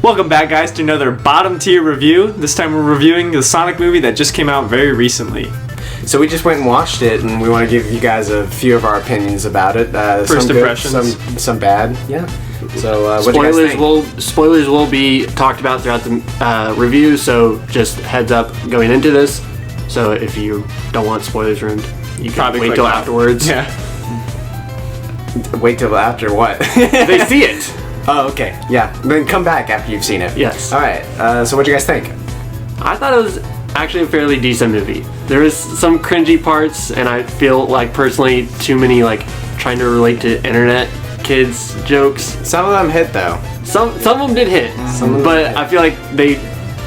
Welcome back, guys, to another bottom tier review. This time we're reviewing the Sonic movie that just came out very recently. So we just went and watched it, and we want to give you guys a few of our opinions about it. First some impressions, good, some bad. Yeah. So what do you guys think? Spoilers will be talked about throughout the review. So just heads up going into this. So if you don't want spoilers ruined, you can probably wait till afterwards. Yeah. Wait till after what? They see it. Oh, okay. Yeah. Then come back after you've seen it. Yes. All right. So what do you guys think? I thought it was actually a fairly decent movie. There was some cringy parts, and I feel like personally too many like trying to relate to internet kids jokes. Some of them hit though. Some of them did hit, but I feel like they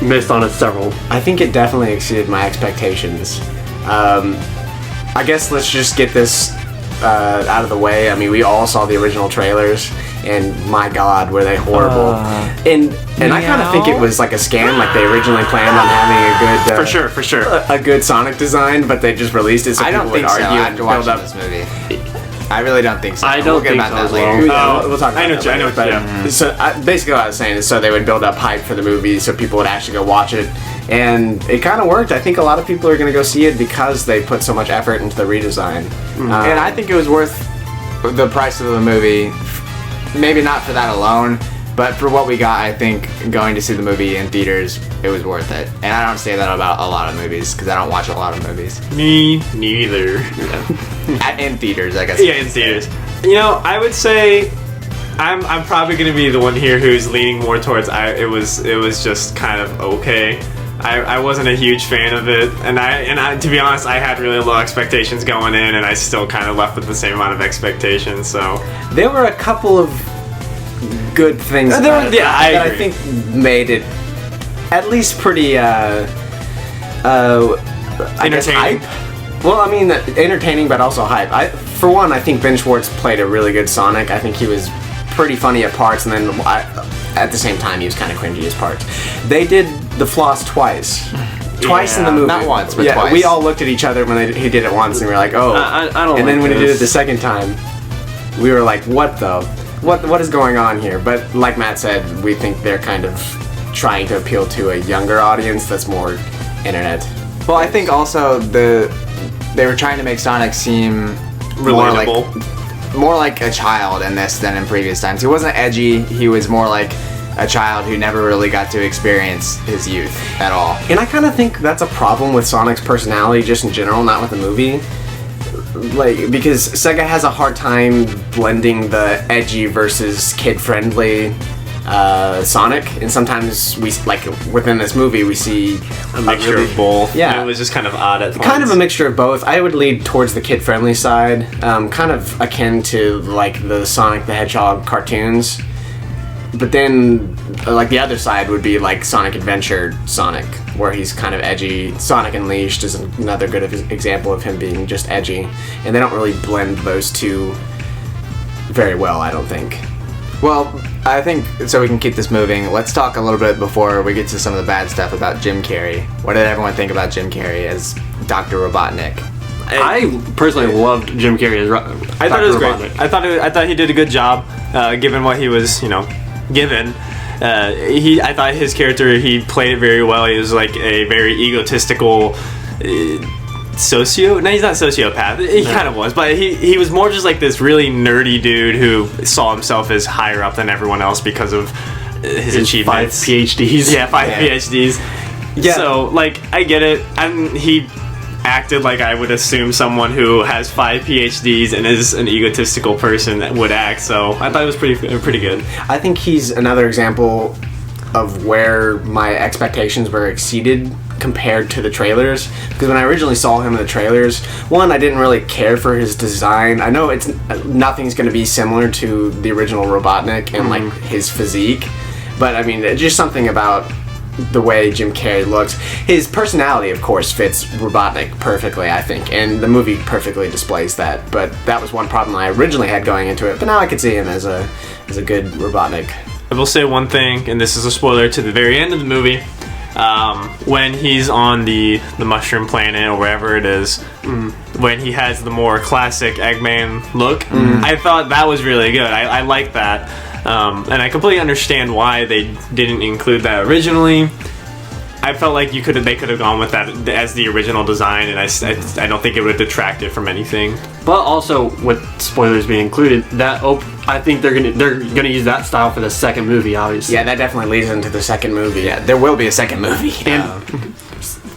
missed on it several. I think it definitely exceeded my expectations. I guess let's just get this out of the way. I mean, we all saw the original trailers, and my God, were they horrible! And I kind of think it was like a scam. Like they originally planned on having a good, for sure, a good Sonic design, but they just released it so I don't people would think so. argue After watching this movie, I really don't think so. I don't we'll get think about so that as later. well. We'll talk about I know that what you- later, I know what- but, So basically what I was saying is so they would build up hype for the movie so people would actually go watch it. And it kind of worked. I think a lot of people are going to go see it because they put so much effort into the redesign. And I think it was worth the price of the movie. Maybe not for that alone, but for what we got, I think going to see the movie in theaters, it was worth it. And I don't say that about a lot of movies because I don't watch a lot of movies. Me neither. In theaters, I guess. Yeah, in theaters. You know, I would say I'm probably going to be the one here who's leaning more towards it was just kind of okay. I wasn't a huge fan of it, and I to be honest, I had really low expectations going in, and I still kind of left with the same amount of expectations. So there were a couple of good things about it I that I agree. think made it at least pretty I guess Entertaining. hype. Well, I mean, entertaining, but also hype. For one, I think Ben Schwartz played a really good Sonic. I think he was pretty funny at parts, and then at the same time, he was kind of cringy as parts. They did the floss twice. Twice in the movie. Not once, but yeah, twice. We all looked at each other when he did it once, and we were like, oh. I don't And then like when he did it this. the second time, we were like, what is going on here? But like Matt said, we think they're kind of trying to appeal to a younger audience that's more internet. Well, I think also they were trying to make Sonic seem more like a child in this than in previous times. He wasn't edgy. He was more like a child who never really got to experience his youth at all. And I kind of think that's a problem with Sonic's personality just in general, not with the movie. Like, because Sega has a hard time blending the edgy versus kid-friendly Sonic, and sometimes we, like, within this movie, we see a mixture of both. Yeah. And it was just kind of odd at times. Kind of a mixture of both. I would lead towards the kid-friendly side, kind of akin to, like, the Sonic the Hedgehog cartoons. But then, like, the other side would be, like, Sonic Adventure Sonic, where he's kind of edgy. Sonic Unleashed is another good example of him being just edgy. And they don't really blend those two very well, I don't think. Well, I think, so we can keep this moving, let's talk a little bit before we get to some of the bad stuff about Jim Carrey. What did everyone think about Jim Carrey as Dr. Robotnik? I personally loved Jim Carrey as I thought it was great. Robotnik. I thought he did a good job, given what he was, given. I thought his character, he played it very well. He was like a very egotistical No, he's not sociopath. He kind of was, but he was more just like this really nerdy dude who saw himself as higher up than everyone else because of his achievements. 5 PhDs. Yeah, 5 PhDs. Yeah. So, like, I get it. He acted like I would assume someone who has 5 PhDs and is an egotistical person would act. So I thought it was pretty good. I think he's another example of where my expectations were exceeded compared to the trailers, because when I originally saw him in the trailers, one, I didn't really care for his design. I know nothing's going to be similar to the original Robotnik and like his physique, but I mean, just something about the way Jim Carrey looks. His personality, of course, fits Robotnik perfectly, I think, and the movie perfectly displays that. But that was one problem I originally had going into it. But now I could see him as a good Robotnik. I will say one thing, and this is a spoiler to the very end of the movie. When he's on the mushroom planet or wherever it is, when he has the more classic Eggman look, I thought that was really good. I liked that. And I completely understand why they didn't include that originally. I felt like they could have gone with that as the original design, and I don't think it would have detracted from anything. But also, with spoilers being included, I think they're gonna use that style for the second movie, obviously. Yeah, that definitely leads into the second movie. Yeah, there will be a second movie. And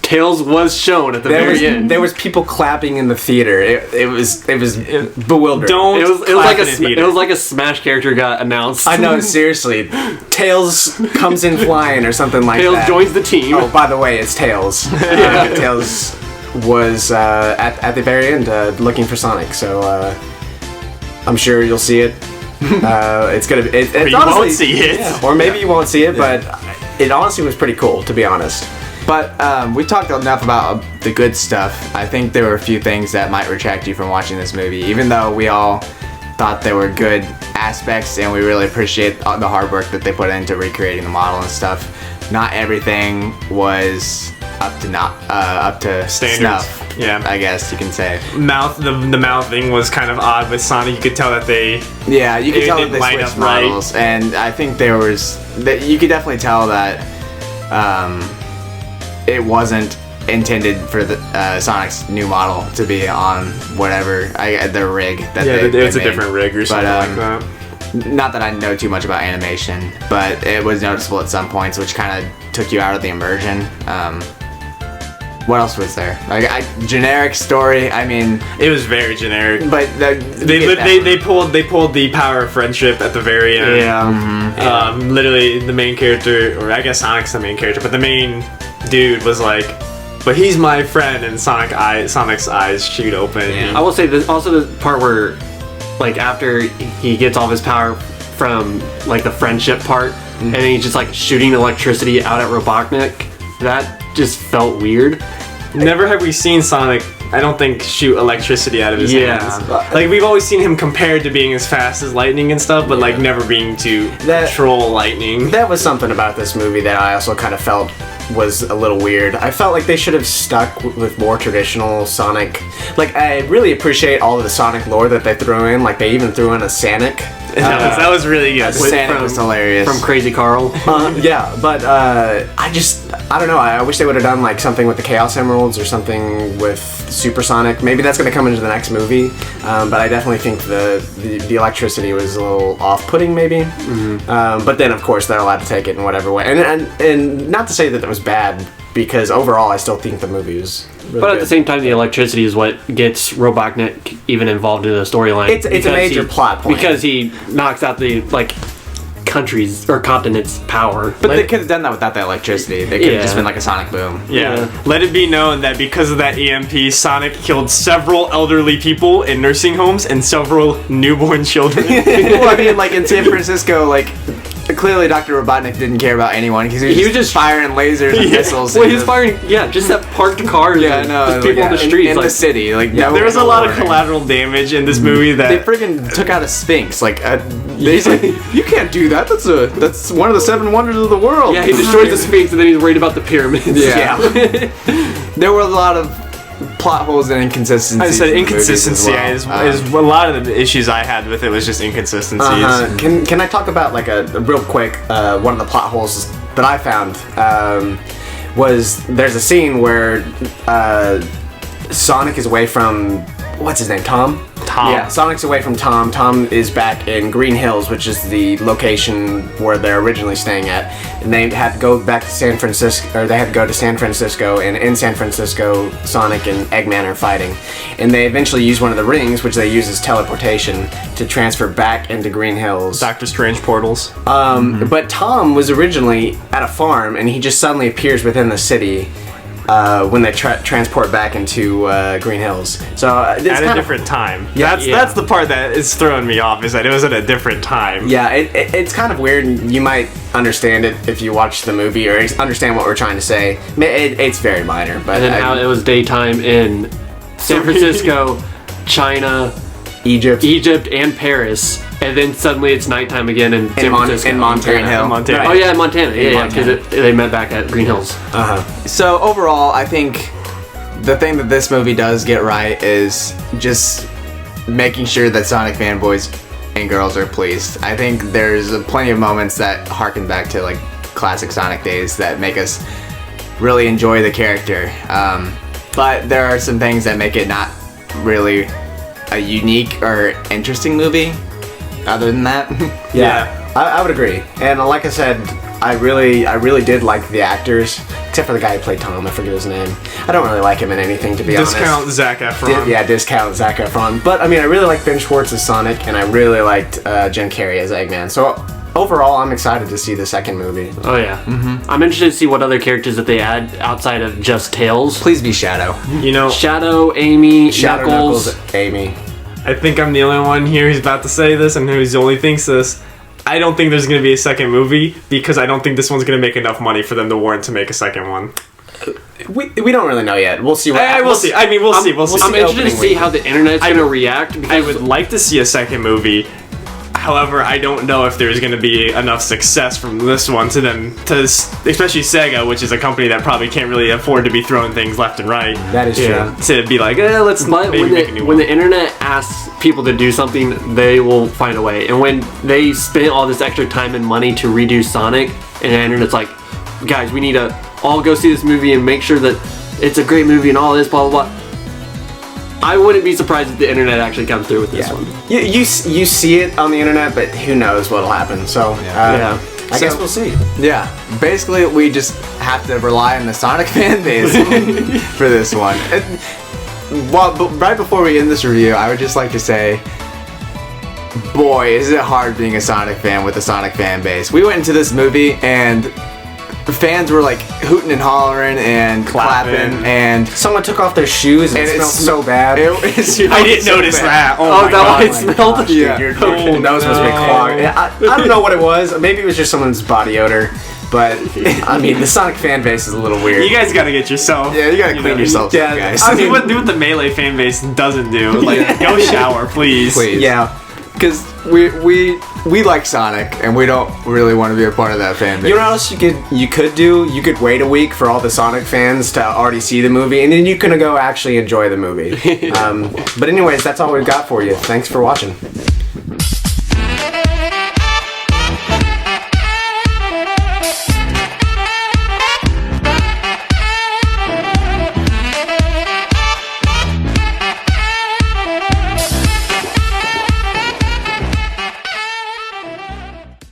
Tails was shown at the very end. There was people clapping in the theater. It was bewildering. Don't. It was clap in a theater. it was like a Smash character got announced. I know, seriously. Tails comes in flying or something like Tails that. joins the team. Oh, by the way, it's Tails. Tails was at the very end looking for Sonic, so I'm sure you'll see it. It's gonna be. It's you honestly, won't see it. Yeah, or maybe you won't see it, but it honestly was pretty cool, to be honest. But we talked enough about the good stuff. I think there were a few things that might retract you from watching this movie, even though we all thought there were good aspects and we really appreciate the hard work that they put into recreating the model and stuff. Not everything was up to Standards. snuff. Yeah. I guess you can say. The mouthing was kind of odd with Sonic. You could tell that Yeah, you could It tell that didn't they line switched up right. models, and I think you could definitely tell that it wasn't intended for the Sonic's new model to be on whatever their rig that it's a made. different rig or something like that. Not that I know too much about animation, but it was noticeable at some points, which kind of took you out of the immersion. What else was there? Generic story. I mean, It was very generic. but They pulled the power of friendship at the very end. Yeah. Literally, the main character, or I guess Sonic's the main character, but the main dude was like, "But he's my friend," and Sonic's eyes shoot open. Yeah. I will say this, also the part where, like, after he gets all of his power from, like, the friendship part, and then he's just, like, shooting electricity out at Robotnik, that just felt weird. Never have we seen Sonic, I don't think, shoot electricity out of his Yeah. hands. Like, we've always seen him compared to being as fast as lightning and stuff, but like never being to control lightning. That was something about this movie that I also kind of felt was a little weird. I felt like they should have stuck with more traditional Sonic. Like, I really appreciate all of the Sonic lore that they threw in. Like, they even threw in a Sonic. That was really good. Sonic was hilarious. From Crazy Carl. Yeah, but I don't know. I wish they would have done like something with the Chaos Emeralds or something with Supersonic. Maybe that's going to come into the next movie. But I definitely think the electricity was a little off-putting, maybe. But then, of course, they're allowed to take it in whatever way. And not to say that it was bad, because overall, I still think the movie was really But at good. the same time, the electricity is what gets Robotnik even involved in the storyline. It's a because major plot point. Because he knocks out the, like, country's or continent's power. But they could have done that without the electricity. They could have just Yeah. been like a sonic boom. Yeah. Let it be known that because of that EMP, Sonic killed several elderly people in nursing homes and several newborn children. Well, I mean, like in San Francisco, like clearly Dr. Robotnik didn't care about anyone because he was just firing lasers and missiles. Well, and he was firing, just at parked cars. Yeah, and no, just people on the streets. in like, the city. Like There was a lot of collateral damage in this movie They that friggin' took out a Sphinx. Like they said, you can't do that. That's one of the 7 wonders of the world. yeah, he destroys the Sphinx and then he's worried about the pyramids. Yeah. There were a lot of plot holes and inconsistencies. I said in the movies as inconsistency well. is a lot of the issues I had with it was just inconsistencies. Can I talk about like a real quick one of the plot holes that I found was there's a scene where Sonic is away from what's his name, Tom? Tom. Yeah, Sonic's away from Tom. Tom is back in Green Hills, which is the location where they're originally staying at. And they had to go back to San Francisco, or they had to go to San Francisco, and in San Francisco, Sonic and Eggman are fighting. And they eventually use one of the rings, which they use as teleportation, to transfer back into Green Hills. Doctor Strange portals. But Tom was originally at a farm, and he just suddenly appears within the city when they transport back into Green Hills. So it's At a kind different time. Yeah. That's the part that is throwing me off, is that it was at a different time. Yeah, it's kind of weird, and you might understand it if you watch the movie or understand what we're trying to say. It's very minor, but And then how it was daytime in San Francisco, China, Egypt, and Paris, and then suddenly it's nighttime again in San Francisco. in Montana. Green Hill. Montana. Right. Oh yeah, in Montana. Yeah, Montana. because they met back at Green Hills. So overall, I think the thing that this movie does get right is just making sure that Sonic fanboys and girls are pleased. I think there's plenty of moments that harken back to like classic Sonic days that make us really enjoy the character. But there are some things that make it not really a unique or interesting movie. Other than that, Yeah, I would agree. And like I said, I really did like the actors, except for the guy who played Tom. I forget his name. I don't really like him in anything, to be Discount honest. Zac Efron. Discount Zac Efron. But I mean, I really liked Ben Schwartz as Sonic, and I really liked Jim Carrey as Eggman. So overall, I'm excited to see the second movie. Oh yeah. I'm interested to see what other characters that they add outside of just Tails. please be Shadow. You know, Shadow, Amy, Shadow Knuckles. Amy. I think I'm the only one here who's about to say this and who's only thinks this. I don't think there's going to be a second movie because I don't think this one's going to make enough money for them to warrant to make a second one. We don't really know yet. We'll see. We'll see. I mean, we'll see. We'll see. I'm interested to opening see week. how the internet's going to react. Because I would like to see a second movie. However, I don't know if there's going to be enough success from this one to them, especially Sega, which is a company that probably can't really afford to be throwing things left and right. That is Yeah. true. To be like, let's But maybe when, make a new when one. the internet asks people to do something, they will find a way. And when they spend all this extra time and money to redo Sonic, and the internet's like, guys, we need to all go see this movie and make sure that it's a great movie and all this, blah, blah, blah. I wouldn't be surprised if the internet actually comes through with this one. You see it on the internet, but who knows what'll happen? So Yeah. I guess we'll see. Yeah, basically we just have to rely on the Sonic fan base for this one. But right before we end this review, I would just like to say, boy, is it hard being a Sonic fan with a Sonic fan base. We went into this movie and fans were like hooting and hollering and clapping and Someone took off their shoes and it smelled so bad. I didn't notice that. Oh, my that god. why it smelled? Gosh, dude, Yeah. your Oh, nose must be no. clogged. Yeah, I don't know what it was. Maybe it was just someone's body odor. But I mean, the Sonic fan base is a little weird. You guys gotta get yourself. Yeah, you gotta clean yourself yeah, up, guys. I mean, do what the Melee fan base doesn't do. Like, go shower, please. Please. Yeah. Because we like Sonic and we don't really want to be a part of that fan base. You know what else you could do? You could wait a week for all the Sonic fans to already see the movie, and then you can go actually enjoy the movie. But anyways, that's all we've got for you. Thanks for watching.